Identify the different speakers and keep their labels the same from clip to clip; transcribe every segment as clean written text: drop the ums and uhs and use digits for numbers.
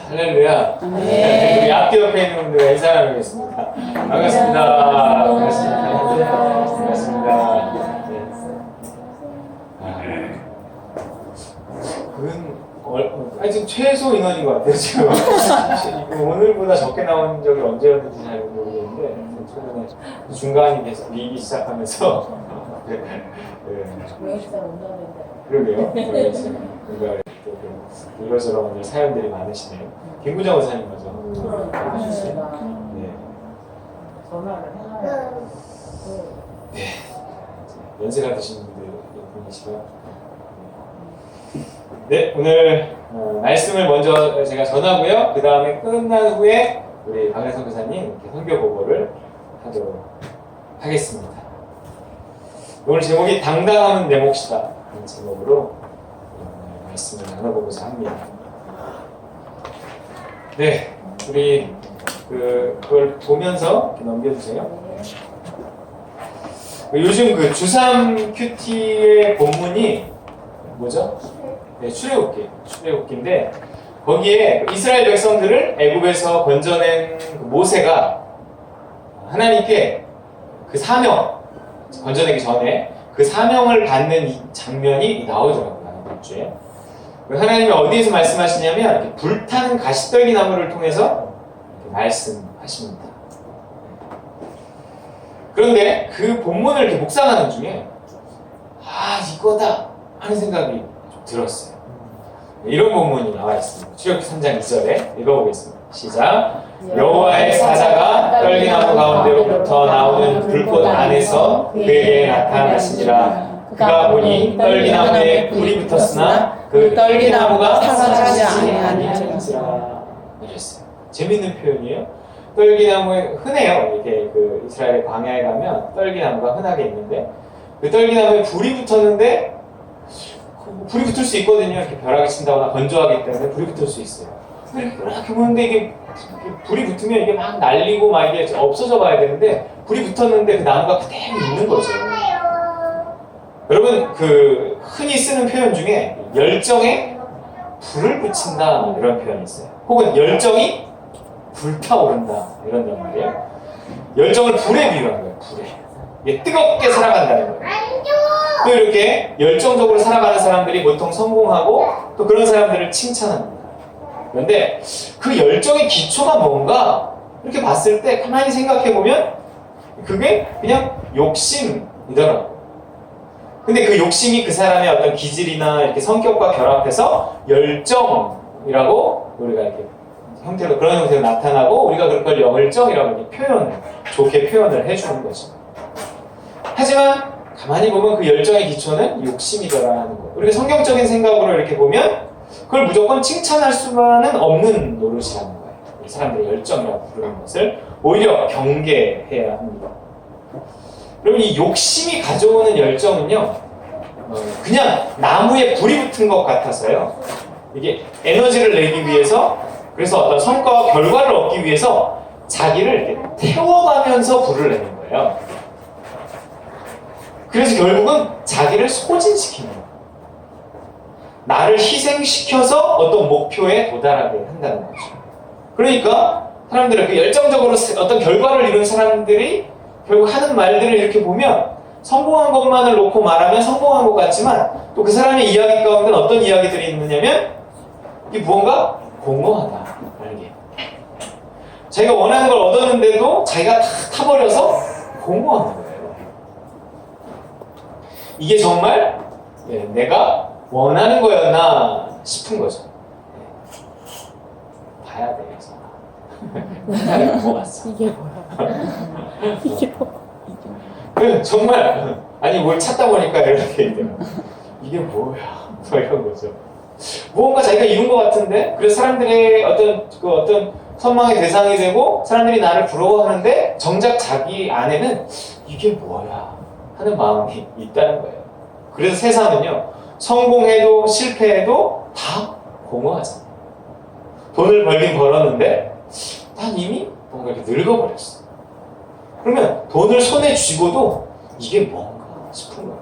Speaker 1: 할렐루야. 네. 우리 앞뒤 옆에 있는 분들 인사 나누겠습니다. 반갑습니다. 반갑습니다. 반갑습니다. 지금 최소 인원인 것 같아요, 지금. 오늘보다 적게 나온 적이 언제였는지 잘 모르겠는데, 최근에 중간이 계속 미기 시작하면서. 그러게요. 이러저러 사연들이 많으시네요. 김구정 의사님 먼저. 네. 네. 연세가 드신 분이시고요. 네, 오늘 말씀을 먼저 제가 전하고요. 그 다음에 끝난 후에 우리 박래선 교사님 선교 보고를 하도록 하겠습니다. 오늘 제목이 당당함은 내 몫이다 라는 제목으로 말씀을 나눠보고자 합니다. 네, 우리 그걸 보면서 이렇게 넘겨주세요. 요즘 그 주삼 큐티의 본문이 뭐죠? 네, 출애굽기인데 거기에 이스라엘 백성들을 애굽에서 건져낸 그 모세가 하나님께 그 사명 건져내기 전에 그 사명을 받는 이 장면이 나오더라고요. 이번 주에 하나님이 어디에서 말씀하시냐면 이렇게 불타는 가시떨기 나무를 통해서 말씀하십니다. 그런데 그 본문을 이렇게 묵상하는 중에 이거다 하는 생각이 좀 들었어요. 이런 본문이 나와 있습니다. 출애굽기 3장 2절에 읽어보겠습니다. 시작. 여호와의 사자가 떨기나무 가운데로부터 나오는 불꽃 안에서 그에게 나타나시니라. 그가 보니 떨기나무에 불이 붙었으나 그 떨기나무가 사라지지 아니하니라. 이랬어요. 재밌는 표현이에요. 떨기나무에 흔해요. 이렇게 그 이스라엘 광야에 가면 떨기나무가 흔하게 있는데 그 떨기나무에 불이 붙었는데 불이 붙을 수 있거든요. 이렇게 벼락이 친다거나 건조하기 때문에 불이 붙을 수 있어요. 이렇게 보는데 이게 불이 붙으면 이게 막 날리고 막 이게 없어져 가야 되는데 불이 붙었는데 그 나무가 그대로 있는 거죠. 여러분 그 흔히 쓰는 표현 중에 열정에 불을 붙인다 이런 표현이 있어요. 혹은 열정이 불타오른다 이런단 말이에요. 열정을 불에 비유한 거예요. 불에. 이게 뜨겁게 살아간다는 거예요. 또 이렇게 열정적으로 살아가는 사람들이 보통 성공하고 또 그런 사람들을 칭찬합니다. 그런데 그 열정의 기초가 뭔가 이렇게 봤을 때 가만히 생각해보면 그게 그냥 욕심이더라고요. 근데 그 욕심이 그 사람의 어떤 기질이나 이렇게 성격과 결합해서 열정이라고 우리가 이렇게 형태로 그런 형태로 나타나고 우리가 그걸 열정이라고 이렇게 좋게 표현을 해주는 거죠. 하지만 가만히 보면 그 열정의 기초는 욕심이더라는 거예요. 우리가 성경적인 생각으로 이렇게 보면 그걸 무조건 칭찬할 수만은 없는 노릇이라는 거예요. 이 사람들의 열정이라고 부르는 것을 오히려 경계해야 합니다. 그러면 이 욕심이 가져오는 열정은요, 그냥 나무에 불이 붙은 것 같아서요. 이게 에너지를 내기 위해서, 그래서 어떤 성과와 결과를 얻기 위해서 자기를 이렇게 태워가면서 불을 내는 거예요. 그래서 결국은 자기를 소진시키는 거예요. 나를 희생시켜서 어떤 목표에 도달하게 한다는 거죠. 그러니까 사람들은 그 열정적으로 어떤 결과를 이룬 사람들이 결국 하는 말들을 이렇게 보면 성공한 것만을 놓고 말하면 성공한 것 같지만 또 그 사람의 이야기 가운데 어떤 이야기들이 있느냐면 이게 무언가 공허하다. 알게. 자기가 원하는 걸 얻었는데도 자기가 다 타버려서 공허한 거예요. 이게 정말 내가 원하는 거였나 싶은 거죠. 봐야 되겠어. 넘어갔어.
Speaker 2: 이게 뭐야? 이게 뭐야?
Speaker 1: 정말 아니 뭘 찾다 보니까 이렇게 있대요. 이게 뭐야? 뭐 이런 거죠. 무언가 자기가 이룬 것 같은데 그래서 사람들의 어떤 선망의 대상이 되고 사람들이 나를 부러워하는데 정작 자기 안에는 이게 뭐야? 하는 마음이 있다는 거예요. 그래서 세상은요 성공해도 실패해도 다 공허하잖아요. 돈을 벌긴 벌었는데 난 이미 뭔가 이렇게 늙어버렸어. 그러면 돈을 손에 쥐고도 이게 뭔가 싶은 거예요.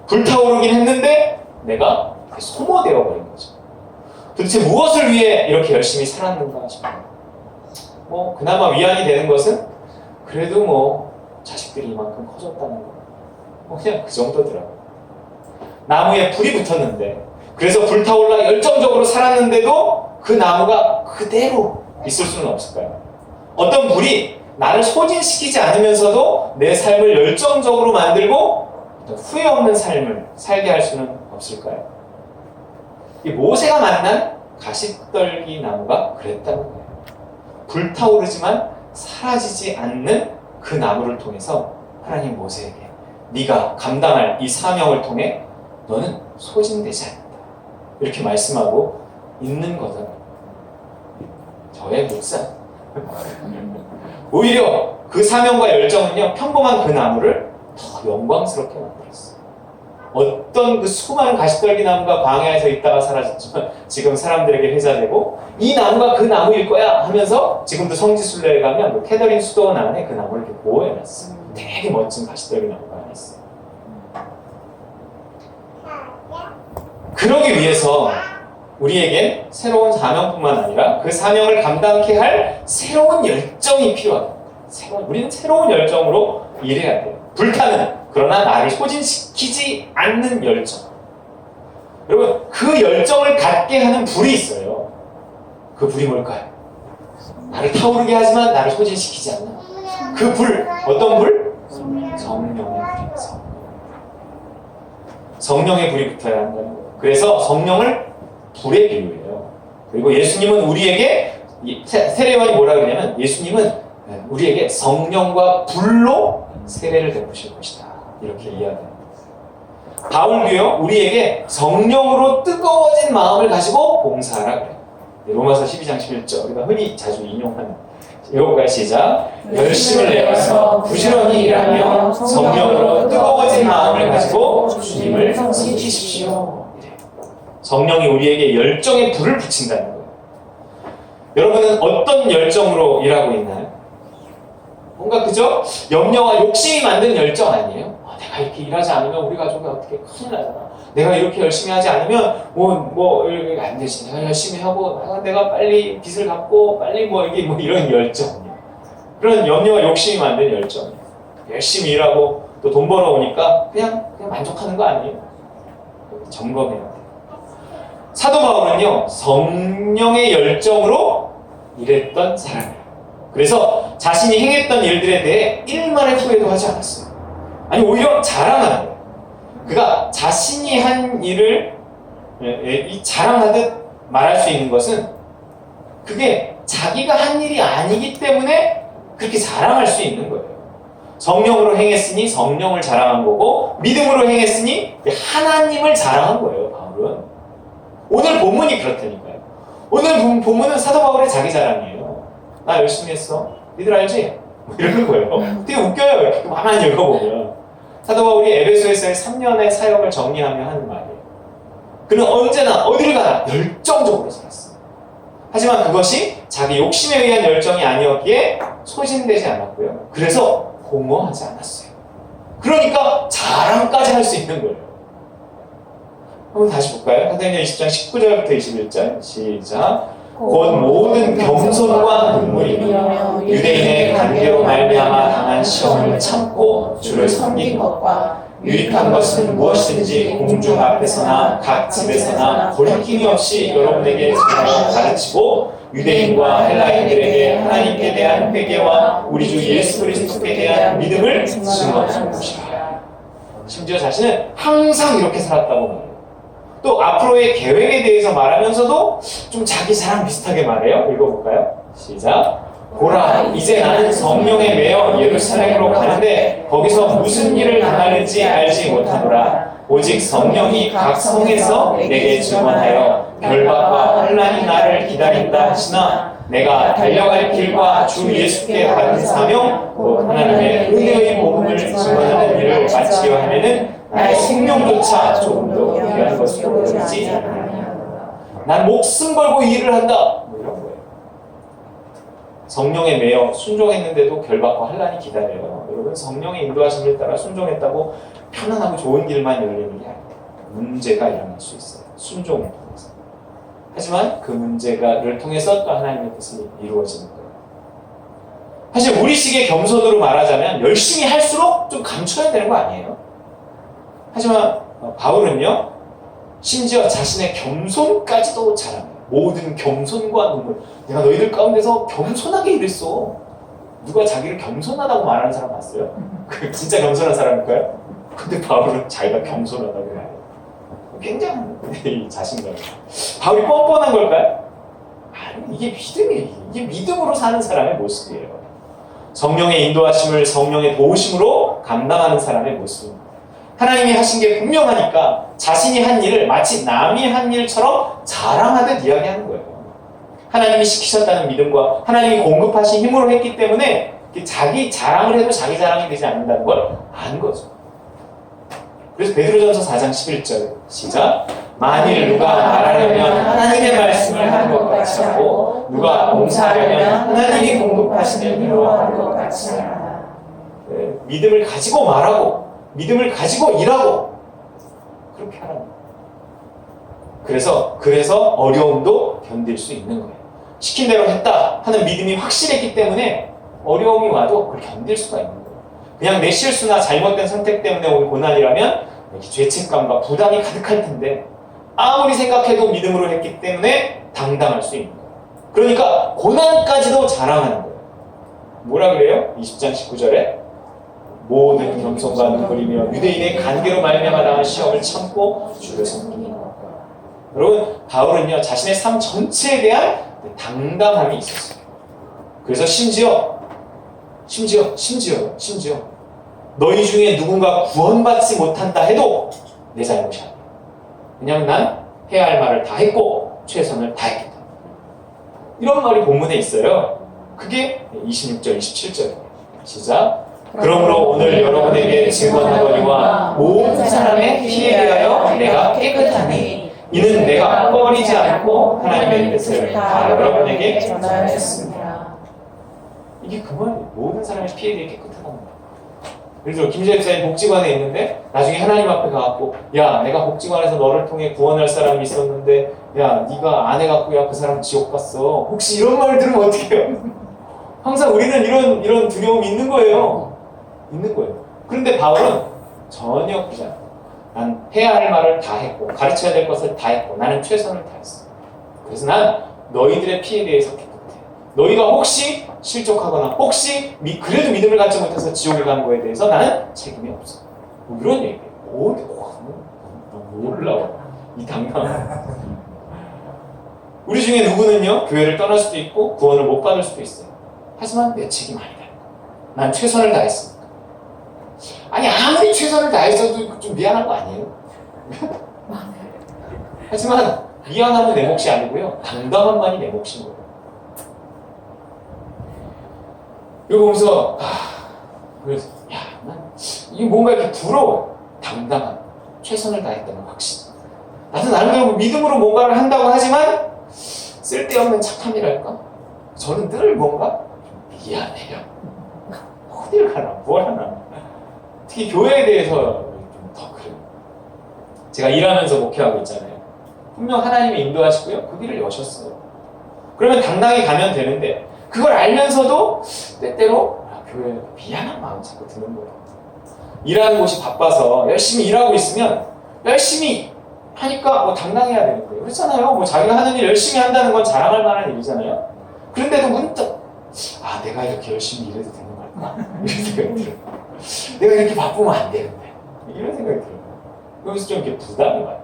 Speaker 1: 불타오르긴 했는데 내가 소모되어 버린 거죠. 도대체 무엇을 위해 이렇게 열심히 살았는가 싶어요. 뭐 그나마 위안이 되는 것은 그래도 뭐 자식들이 이만큼 커졌다는 거. 뭐 그냥 그 정도더라고요. 나무에 불이 붙었는데 그래서 불타올라 열정적으로 살았는데도 그 나무가 그대로 있을 수는 없을까요? 어떤 불이 나를 소진시키지 않으면서도 내 삶을 열정적으로 만들고 후회 없는 삶을 살게 할 수는 없을까요? 이 모세가 만난 가시떨기 나무가 그랬다는 거예요. 불타오르지만 사라지지 않는 그 나무를 통해서 하나님 모세에게 네가 감당할 이 사명을 통해 너는 소진되지 않는다. 이렇게 말씀하고 있는 거잖아요. 저의 묵상. 오히려 그 사명과 열정은요, 평범한 그 나무를 더 영광스럽게 만들었어요. 어떤 그 수많은 가시떨기 나무가 광야에서 있다가 사라졌지만 지금 사람들에게 회자되고 이 나무가 그 나무일 거야 하면서 지금도 성지순례에 가면 그 캐더린 수도원 안에 그 나무를 이렇게 보호해놨어요. 되게 멋진 가시떨기 나무가 하나 있어요. 그러기 위해서 우리에겐 새로운 사명뿐만 아니라 그 사명을 감당케 할 새로운 열정이 필요합니다. 우리는 새로운 열정으로 일해야 돼요. 불타는, 그러나 나를 소진시키지 않는 열정. 여러분, 그 열정을 갖게 하는 불이 있어요. 그 불이 뭘까요? 나를 타오르게 하지만 나를 소진시키지 않는 그 불. 어떤 불? 성령의 불이죠. 성령의 불이 붙어야 한다는 거예요. 그래서 성령을 불에 비유해요. 그리고 예수님은 우리에게, 세례요한이 뭐라 그러냐면 예수님은 우리에게 성령과 불로 세례를 베푸실 것이다. 이렇게 이야기합니다. 바울도요, 우리에게 성령으로 뜨거워진 마음을 가지고 봉사하라 그래요. 로마서 12장 11절, 우리가 흔히 자주 인용하는. 읽어볼까요? 시작. 열심을 내어서 부지런히 일하며 성령으로 뜨거워진 마음을 가지고 주님을 섬기십시오. 성령이 우리에게 열정의 불을 붙인다는 거예요. 여러분은 어떤 열정으로 일하고 있나요? 뭔가 그저 염려와 욕심이 만든 열정 아니에요? 내가 이렇게 일하지 않으면 우리 가족이 어떻게 큰일 나잖아. 내가 이렇게 열심히 하지 않으면 안 되지. 내가 열심히 하고 내가 빨리 빚을 갚고 빨리 이런 열정이에요. 그런 염려와 욕심이 만든 열정이에요. 열심히 일하고 또 돈 벌어오니까 그냥 만족하는 거 아니에요? 점검해야 돼요. 사도 바울은요, 성령의 열정으로 일했던 사람이에요. 그래서 자신이 행했던 일들에 대해 일말의 후회도 하지 않았어요. 아니, 오히려 자랑하는 거예요. 그가 자신이 한 일을 자랑하듯 말할 수 있는 것은 그게 자기가 한 일이 아니기 때문에 그렇게 자랑할 수 있는 거예요. 성령으로 행했으니 성령을 자랑한 거고, 믿음으로 행했으니 하나님을 자랑한 거예요, 바울은. 오늘 본문이 그렇다니까요. 오늘 본문은 사도 바울의 자기 자랑이에요. 나 열심히 했어. 니들 알지? 이러는 거예요. 되게 웃겨요. 이렇게 가만히 읽어보면. 사도 바울이 에베소에서의 3년의 사역을 정리하며 하는 말이에요. 그는 언제나 어디를 가나 열정적으로 살았어요. 하지만 그것이 자기 욕심에 의한 열정이 아니었기에 소진되지 않았고요. 그래서 공허하지 않았어요. 그러니까 자랑까지 할 수 있는 거예요. 한번 다시 볼까요? 사도행전 20장 19절부터 21절 시작. 곧 모든 겸손과 눈물이며 유대인의 관계로 말미암아 당한 시험을 참고 주를 섬긴 것과 유익한 것은 무엇이든지 공중 앞에서나 각 집에서나 거리낌이 없이 여러분에게 전하여 가르치고 유대인과 헬라인들에게 하나님께 대한 회개와 우리 주 예수 그리스도께 대한 믿음을 증언하는 것이라. 심지어 자신은 항상 이렇게 살았다고 말해요. 또 앞으로의 계획에 대해서 말하면서도 좀 자기 자랑 비슷하게 말해요. 읽어볼까요? 시작. 보라, 이제 나는 성령에 매여 예루살렘으로 가는데 거기서 무슨 일을 당하는지 알지 못하노라. 오직 성령이 각 성에서 내게 증언하여 결박과 환난이 나를 기다린다 하시나 내가 달려갈 길과 주 예수께 받은 사명 곧 하나님의 은혜의 복음을 증언하는 일을 마치려 하면은 나의 생명조차 조금도 귀한 것으로 여기지 않으며 난 목숨 걸고 일을 한다. 뭐 이런 거예요. 성령에 매여 순종했는데도 결박과 환난이 기다려요. 여러분, 성령의 인도하심을 따라 순종했다고 편안하고 좋은 길만 열리는 게 아니에요. 문제가 일어날 수 있어요. 순종을 통해서. 하지만 그 문제가를 통해서 또 하나님의 뜻이 이루어지는 거예요. 사실 우리식의 겸손으로 말하자면 열심히 할수록 좀 감춰야 되는 거 아니에요? 하지만 바울은요, 심지어 자신의 겸손까지도 자랑해요. 모든 겸손과 눈물. 내가 너희들 가운데서 겸손하게 일했어. 누가 자기를 겸손하다고 말하는 사람 봤어요? 그 진짜 겸손한 사람일까요? 근데 바울은 자기가 겸손하다고 말해요. 굉장한 이 자신감. 바울이 뻔뻔한 걸까요? 아니, 이게 믿음이에요. 이게 믿음으로 사는 사람의 모습이에요. 성령의 인도하심을 성령의 도우심으로 감당하는 사람의 모습. 하나님이 하신 게 분명하니까 자신이 한 일을 마치 남이 한 일처럼 자랑하듯 이야기하는 거예요. 하나님이 시키셨다는 믿음과 하나님이 공급하신 힘으로 했기 때문에 자기 자랑을 해도 자기 자랑이 되지 않는다는 걸 아는 거죠. 그래서 베드로전서 4장 11절 시작. 만일 누가 말하려면 하나님의 말씀을 하는 것 같이 하고 누가 봉사하려면 하나님이 공급하시는 일로 하는 것 같이 하라. 믿음을 가지고 말하고 믿음을 가지고 일하고 그렇게 하라는 거예요. 그래서 어려움도 견딜 수 있는 거예요. 시킨 대로 했다 하는 믿음이 확실했기 때문에 어려움이 와도 그걸 견딜 수가 있는 거예요. 그냥 내 실수나 잘못된 선택 때문에 온 고난이라면 죄책감과 부담이 가득할 텐데 아무리 생각해도 믿음으로 했기 때문에 당당할 수 있는 거예요. 그러니까 고난까지도 자랑하는 거예요. 뭐라 그래요? 20장 19절에 모든 겸손과 눈물이며 유대인의 간계로 말미암아 당한 시험을 참고 주를 섬기니. 여러분, 바울은요 자신의 삶 전체에 대한 당당함이 있었어요. 그래서 심지어 너희 중에 누군가 구원받지 못한다 해도 내 잘못이 아니야. 왜냐하면 난 해야 할 말을 다 했고 최선을 다했기 때문에. 이런 말이 본문에 있어요. 그게 26절, 27절이에요. 시작. 그러므로 오늘 여러분에게 증언하거니와 모든 사람의 피에 대하여 내가 깨끗하니 이는 내가 꺼리지 않고 하나님의 뜻을 다 여러분에게 전하였습니다. 이게 그 말이에요. 모든 사람의 피에 대해 깨끗하다는 거예요. 그래서 김재엽 사님 복지관에 있는데 나중에 하나님 앞에 가갖고 야 내가 복지관에서 너를 통해 구원할 사람이 있었는데 야 네가 안 해갖고 야 그 사람 지옥 갔어. 혹시 이런 말 들으면 어떻게 해요? 항상 우리는 이런 두려움이 있는 거예요. 그런데 바울은 전혀 그러지 않아요. 난 해야 할 말을 다 했고 가르쳐야 될 것을 다 했고 나는 최선을 다했어. 그래서 난 너희들의 피에 대해서 깨끗해. 너희가 혹시 실족하거나 혹시 그래도 믿음을 갖지 못해서 지옥에 간 거에 대해서 나는 책임이 없어. 뭐 이런 얘기예요. 몰라. 이 당당함. 우리 중에 누구는요 교회를 떠날 수도 있고 구원을 못 받을 수도 있어요. 하지만 내 책임 아니다. 난 최선을 다했으니까. 아니 아무리 최선을 다했어도 좀 미안한 거 아니에요? 하지만 미안함은 내 몫이 아니고요 당당함만이 내 몫인 거예요. 이거 보면서 그래서 난 이게 뭔가 이렇게 부러워요. 당당함, 최선을 다했다는 확신. 나도 나름대로 믿음으로 뭔가를 한다고 하지만 쓸데없는 착함이랄까? 저는 늘 뭔가 미안해요. 어딜 가나 뭘 하나. 특히 교회에 대해서 좀 더 그래요. 제가 일하면서 목회하고 있잖아요. 분명 하나님이 인도하시고요 그 길을 여셨어요. 그러면 당당히 가면 되는데 그걸 알면서도 때때로 교회에 미안한 마음이 자꾸 드는 거예요. 일하는 곳이 바빠서 열심히 일하고 있으면 열심히 하니까 뭐 당당해야 되는 거예요. 그렇잖아요. 뭐 자기가 하는 일 열심히 한다는 건 자랑할 만한 일이잖아요. 그런데도 문득 내가 이렇게 열심히 일해도 되는 걸까? 이런 생각이 들어요. 내가 이렇게 바쁘면 안 되는데 이런 생각이 들어요. 여기서 좀 이렇게 부담이 와요.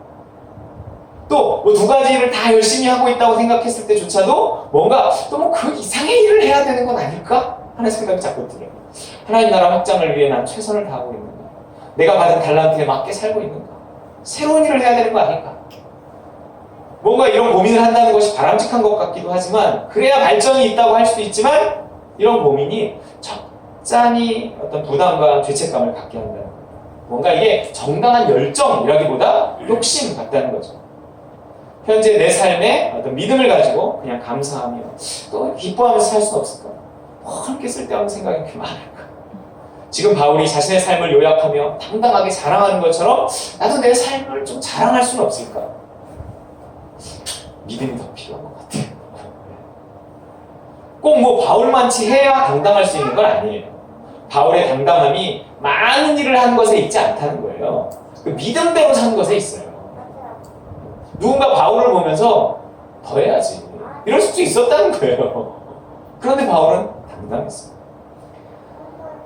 Speaker 1: 또 뭐 두 가지 일을 다 열심히 하고 있다고 생각했을 때조차도 뭔가 또 뭐 그 이상의 일을 해야 되는 건 아닐까? 하는 생각이 자꾸 들어요. 하나님 나라 확장을 위해 난 최선을 다하고 있는가? 내가 받은 달란트에 맞게 살고 있는가? 새로운 일을 해야 되는 거 아닐까? 뭔가 이런 고민을 한다는 것이 바람직한 것 같기도 하지만 그래야 발전이 있다고 할 수도 있지만 이런 고민이 적잖이 어떤 부담과 죄책감을 갖게 한다는 거예요. 뭔가 이게 정당한 열정이라기보다 욕심 같다는 거죠. 현재 내 삶에 어떤 믿음을 가지고 그냥 감사하며 또 기뻐하면서 살 수는 없을까? 뭐 이렇게 쓸데없는 생각이 그렇게 많을까? 지금 바울이 자신의 삶을 요약하며 당당하게 자랑하는 것처럼 나도 내 삶을 좀 자랑할 수는 없을까? 믿음이 더 필요한 것 같아요. 꼭 뭐 바울만치 해야 당당할 수 있는 건 아니에요. 바울의 당당함이 많은 일을 한 것에 있지 않다는 거예요. 그 믿음대로 산 것에 있어요. 누군가 바울을 보면서 더 해야지 이럴 수도 있었다는 거예요. 그런데 바울은 당당했어요.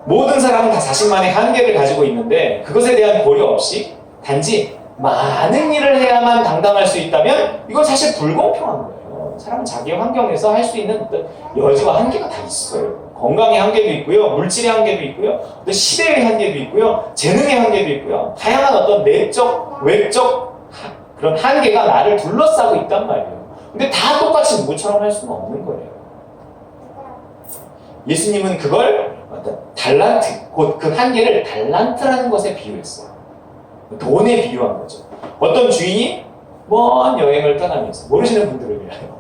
Speaker 1: 모든 사람은 다 자신만의 한계를 가지고 있는데 그것에 대한 고려 없이 단지 많은 일을 해야만 당당할 수 있다면 이건 사실 불공평한 거예요. 사람은 자기 환경에서 할 수 있는 어떤 여지와 한계가 다 있어요. 건강의 한계도 있고요, 물질의 한계도 있고요, 또 시대의 한계도 있고요, 재능의 한계도 있고요. 다양한 어떤 내적, 외적 그런 한계가 나를 둘러싸고 있단 말이에요. 근데 다 똑같이 누구처럼 할 수는 없는 거예요. 예수님은 그걸 어떤 달란트, 곧 그 한계를 달란트라는 것에 비유했어요. 돈에 비유한 거죠. 어떤 주인이 먼 여행을 떠나면서, 모르시는 분들을 위하여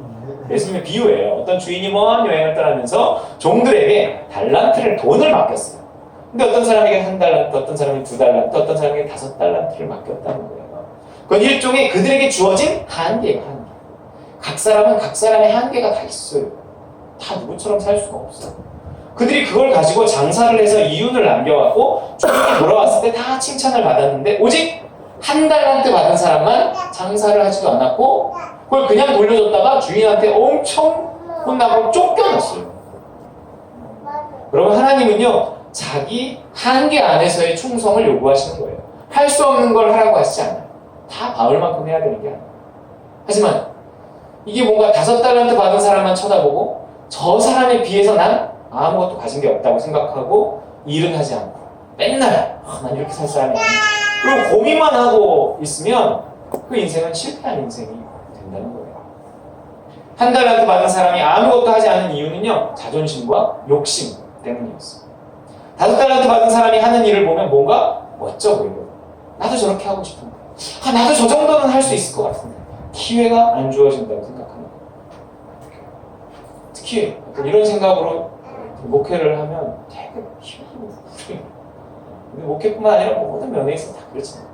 Speaker 1: 예수님의 비유예요. 어떤 주인이 먼 여행을 떠나면서 종들에게 달란트를, 돈을 맡겼어요. 근데 어떤 사람에게 1달란트, 어떤 사람에게 2달란트, 어떤 사람에게 5달란트를 맡겼다는 거예요. 그건 일종의 그들에게 주어진 한계예요. 한계. 각 사람은 각 사람의 한계가 다 있어요. 다 누구처럼 살 수가 없어요. 그들이 그걸 가지고 장사를 해서 이윤을 남겨갖고 주인이 돌아왔을 때 다 칭찬을 받았는데 오직 1달란트 받은 사람만 장사를 하지도 않았고 그걸 그냥 돌려줬다가 주인한테 엄청 혼나고 쫓겨났어요. 여러분, 하나님은요 자기 한계 안에서의 충성을 요구하시는 거예요. 할 수 없는 걸 하라고 하시지 않아요. 다 바울만큼 해야 되는 게 아니에요. 하지만 이게 뭔가 5달란트 받은 사람만 쳐다보고 저 사람에 비해서 난 아무것도 가진 게 없다고 생각하고 일은 하지 않고 맨날 난 이렇게 살 사람이 아니야 그리고 고민만 하고 있으면 그 인생은 실패한 인생이 된다는 거예요. 1달란트 받은 사람이 아무것도 하지 않은 이유는요 자존심과 욕심 때문이었어요. 5달란트 받은 사람이 하는 일을 보면 뭔가 멋져 보이고 나도 저렇게 하고 싶은데 나도 저 정도는 할 수 있을 것 같은데 기회가 안 주어진다고 생각합니다. 특히 이런 생각으로 목회를 하면 되게 힘들고 근데 목회뿐만 아니라 모든 면에서 다 그렇잖아요.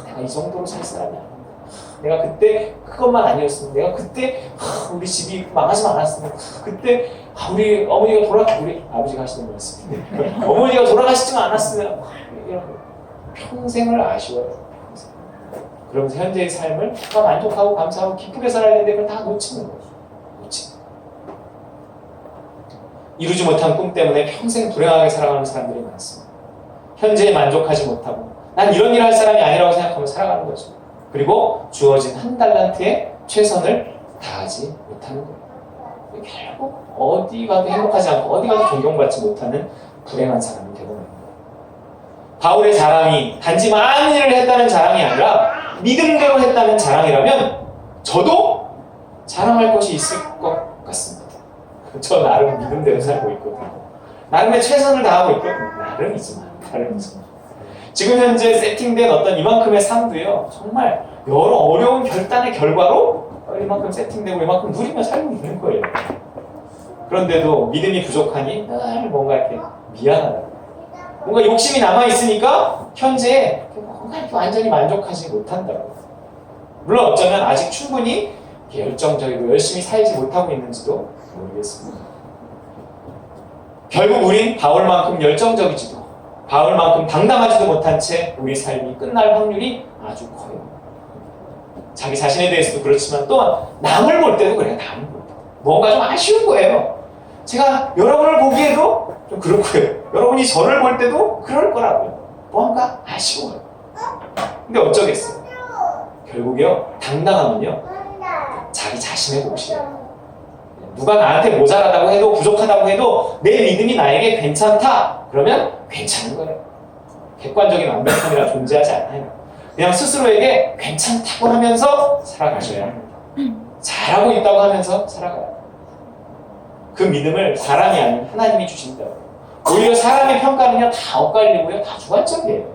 Speaker 1: 내가 이 정도로 살 사람이 아닌데 내가 그때 그것만 아니었으면 내가 그때 우리 집이 망하지 않았으면 그때 우리 어머니가 우리 아버지가 하시는 말씀인데 어머니가 돌아가시지 않았으면 이런 평생을 아쉬워요. 그러면서 현재의 삶을 다 만족하고 감사하고 기쁘게 살아야 되는데 그걸 다 놓치는 거죠. 이루지 못한 꿈 때문에 평생 불행하게 살아가는 사람들이 많습니다. 현재에 만족하지 못하고 난 이런 일을 할 사람이 아니라고 생각하며 살아가는 거죠. 그리고 주어진 1달란트에 최선을 다하지 못하는 거예요. 결국 어디 가도 행복하지 않고 어디 가도 존경받지 못하는 불행한 사람이 되고 맙니다. 바울의 자랑이 단지 많은 일을 했다는 자랑이 아니라 믿음대로 했다는 자랑이라면 저도 자랑할 것이 있을 것 같습니다. 저 나름 믿음대로 살고 있거든요. 나름의 최선을 다하고 있거든요. 나름이지만. 지금 현재 세팅된 어떤 이만큼의 삶도요. 정말 여러 어려운 결단의 결과로 이만큼 세팅되고 이만큼 누리며 살고 있는 거예요. 그런데도 믿음이 부족하니 늘 뭔가 이렇게 미안하다. 뭔가 욕심이 남아있으니까 현재에 뭔가 이렇게 완전히 만족하지 못한다고. 물론 어쩌면 아직 충분히 열정적이고 열심히 살지 못하고 있는지도 모르겠습니다. 결국 우린 바울만큼 열정적이지도 바울만큼 당당하지도 못한 채 우리 삶이 끝날 확률이 아주 커요. 자기 자신에 대해서도 그렇지만 또한 남을 볼 때도 그래요. 남을 볼 때. 뭔가 좀 아쉬운 거예요. 제가 여러분을 보기에도 좀 그렇고요. 여러분이 저를 볼 때도 그럴 거라고요. 뭔가 아쉬워요. 근데 어쩌겠어요. 결국요. 당당함은요. 자기 자신의 몫이에요. 누가 나한테 모자라다고 해도 부족하다고 해도 내 믿음이 나에게 괜찮다. 그러면 괜찮은 거예요. 객관적인 완벽함이라 존재하지 않아요. 그냥 스스로에게 괜찮다고 하면서 살아가셔야 합니다. 잘하고 있다고 하면서 살아가요. 그 믿음을 사람이 아닌 하나님이 주신다고. 오히려 사람의 평가는요 다 엇갈리고요 다 주관적이에요.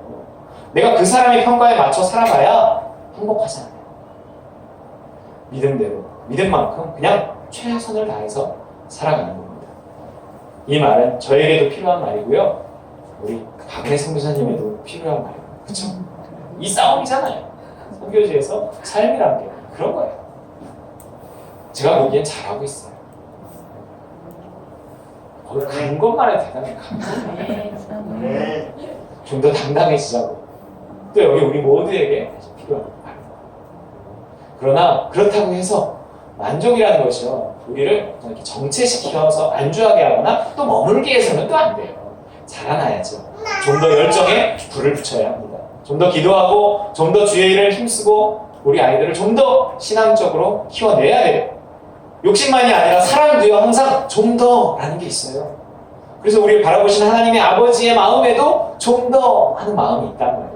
Speaker 1: 내가 그 사람의 평가에 맞춰 살아가야 행복하지 않아요. 믿음대로 믿음만큼 그냥 최선을 다해서 살아가는 겁니다. 이 말은 저에게도 필요한 말이고요. 우리 박은혜 선교사님에도 필요한 말이에요. 그쵸? 이 싸움이잖아요. 선교지에서 삶이란 게 그런 거예요. 제가 보기엔 잘하고 있어요. 거기 간 것만 해도 대단히 좀 더 당당해지자고. 또 여기 우리 모두에게 필요한 말입니다. 그러나 그렇다고 해서 만족이라는 것이요, 우리를 이렇게 정체시켜서 안주하게 하거나 또 머물게 해서는 또 안 돼요. 자라나야죠. 좀 더 열정에 불을 붙여야 합니다. 좀 더 기도하고 좀 더 주의 일을 힘쓰고 우리 아이들을 좀 더 신앙적으로 키워내야 돼요. 욕심만이 아니라 사랑도요, 항상 좀 더라는 게 있어요. 그래서 우리를 바라보시는 하나님의 아버지의 마음에도 좀 더 하는 마음이 있단 말이에요.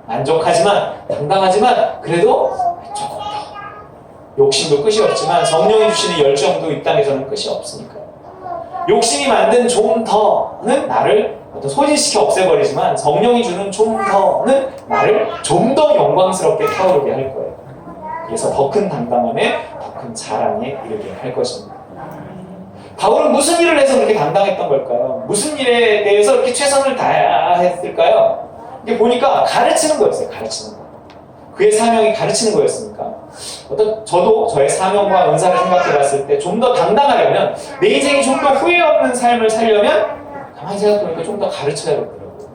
Speaker 1: 만족하지만, 당당하지만 그래도 조금 더. 욕심도 끝이 없지만 성령이 주시는 열정도 이 땅에서는 끝이 없으니까요. 욕심이 만든 좀 더는 나를 소진시켜 없애버리지만 성령이 주는 좀 더는 나를 좀 더 영광스럽게 타오르게 할 거예요. 그래서 더 큰 당당함에 더 큰 자랑에 이르게 할 것입니다. 바울은 무슨 일을 해서 그렇게 당당했던 걸까요? 무슨 일에 대해서 이렇게 최선을 다했을까요? 이게 보니까 가르치는 거였어요. 가르치는 거. 그의 사명이 가르치는 거였으니까. 저도 저의 사명과 은사를 생각해 봤을 때 좀 더 당당하려면, 내 인생이 좀 더 후회 없는 삶을 살려면 가만히 생각해보니까 좀 더 가르쳐야겠더라고요.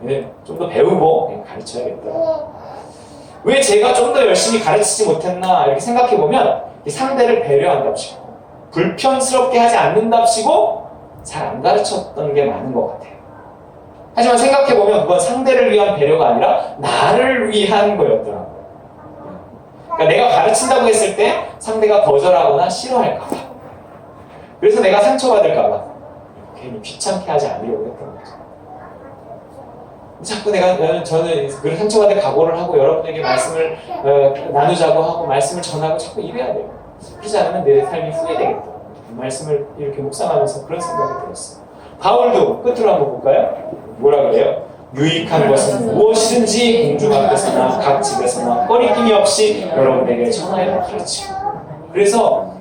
Speaker 1: 네, 좀 더 배우고 가르쳐야겠더라고요. 왜 제가 좀 더 열심히 가르치지 못했나 이렇게 생각해보면 상대를 배려한답시고 불편스럽게 하지 않는답시고 잘 안 가르쳤던 게 많은 것 같아요. 하지만 생각해보면 그건 상대를 위한 배려가 아니라 나를 위한 거였더라고요. 그러니까 내가 가르친다고 했을 때 상대가 거절하거나 싫어할까봐, 그래서 내가 상처받을까봐 괜히 귀찮게 하지 않으려고 했던 거죠. 자꾸 저는 그 상처받을 각오를 하고 여러분에게 말씀을 나누자고 하고 말씀을 전하고 자꾸 이래야 돼요. 그렇지 않으면 내 삶이 후회되겠다. 말씀을 이렇게 묵상하면서 그런 생각이 들었어요. 바울도 끝으로 한번 볼까요? 뭐라 그래요? 유익한 것은 무엇이든지 공중 앞에서나 각 집에서나 꺼리낌이 없이 여러분에게 전하여 가르치고. 그래서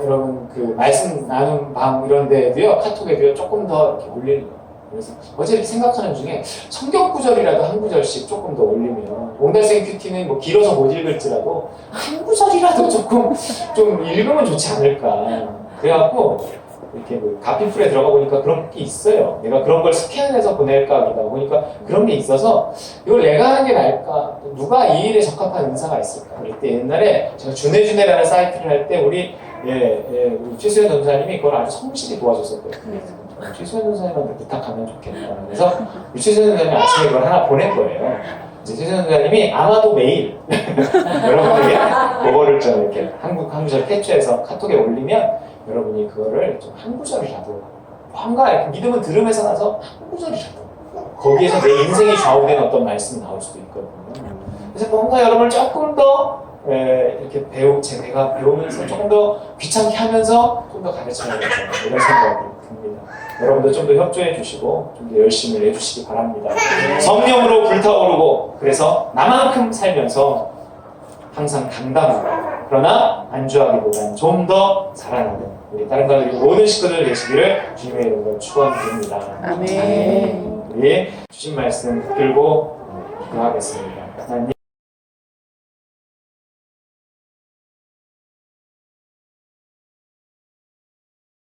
Speaker 1: 여러분 그 말씀 나눈 방 이런 데에도요, 카톡에도요 조금 더 이렇게 올리는 거예요. 그래서 어제 이렇게 생각하는 중에 성경 구절이라도 한 구절씩 조금 더 올리면, 옹달생 큐티는 뭐 길어서 못 읽을지라도 한 구절이라도 조금 좀 읽으면 좋지 않을까. 그래갖고 이렇게 그 가피풀에 들어가 보니까 그런 게 있어요. 내가 그런 걸 스캔해서 보낼까 하다 보니까 그런 게 있어서 이걸 내가 하는 게 나을까? 누가 이 일에 적합한 은사가 있을까? 그때 옛날에 제가 주네주네라는 사이트를 할 때 우리 최수현 전사님이 그걸 아주 성실히 도와줬었거든요. 최수현 전사님한테 부탁하면 좋겠다. 그래서 최수현 전사님이 아침에 그걸 하나 보낸 거예요. 최수현 전사님이 아마도 매일 여러분에게 그거를 좀 이렇게 한 구절 캡처해서 카톡에 올리면 여러분이 그거를 좀 한 구절이라도 뭔가 이렇게 믿음은 들음에서 나서 한 구절이라도 거기에서 내 인생이 좌우된 어떤 말씀이 나올 수도 있거든요. 그래서 뭔가 여러분을 조금 더 이렇게 제가 배우면서 조금 더 귀찮게 하면서 좀 더 가르쳐야겠다, 이런 생각이 듭니다. 여러분도 좀 더 협조해 주시고 좀 더 열심히 해주시기 바랍니다. 성령으로 불타오르고, 그래서 나만큼 살면서 항상 당당하고, 그러나 안주하기보다는 좀 더 자라나는 우리 다른 가족 모든 식구들 되시기를 주님의 이름으로 축원드립니다.
Speaker 2: 아멘.
Speaker 1: 우리 주신 말씀 들고 기도하겠습니다. 하나님,